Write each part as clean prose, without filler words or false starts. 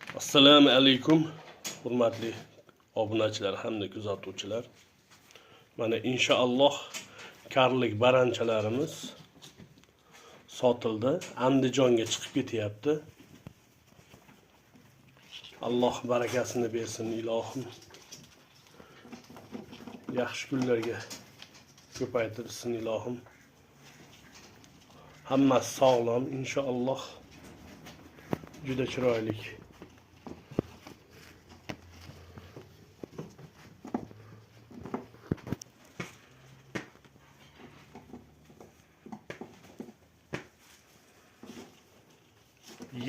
Assalomu alaykum, hurmatli obunachilar hamda kuzatuvchilar. Mana inshaalloh karlik baranchalarimiz sotildi. Andijonga chiqib ketyapti. Alloh barakasini bersin ilohim. Yaxshi kunlarga ko'paytirsin ilohim. Hammasi sog'lom inshaalloh. Juda chiroyli.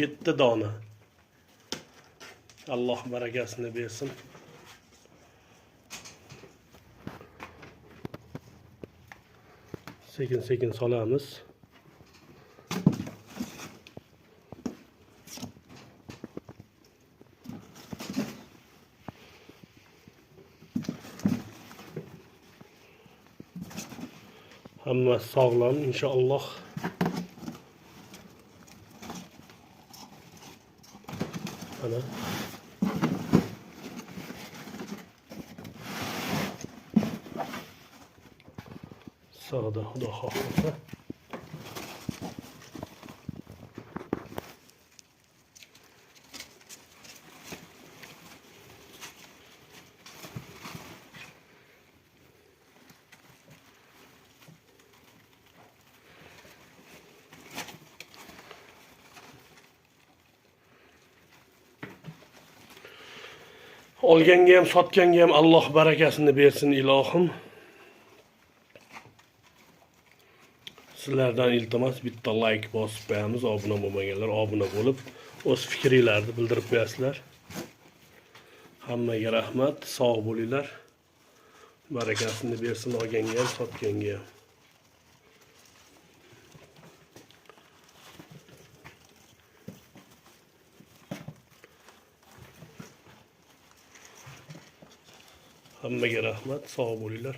Yetti dona. Alloh barakasini bersin. Sekin-sekin solamiz. Hammasi sog'lom inshaalloh. Ana sağda Xudo xohlasa. Olganga ham, sotganga ham Alloh barakasini bersin ilohim. Sizlardan iltimos bitta like bosib qo'yamiz. Obuna bo'lmaganlar obuna bo'lib, o'z fikringizni bildirib qo'yasizlar. Hammaga rahmat, sog' bo'linglar. Barakasini bersin olganga ham, sotganga ham. Hammaga rahmat, sog' bo'linglar.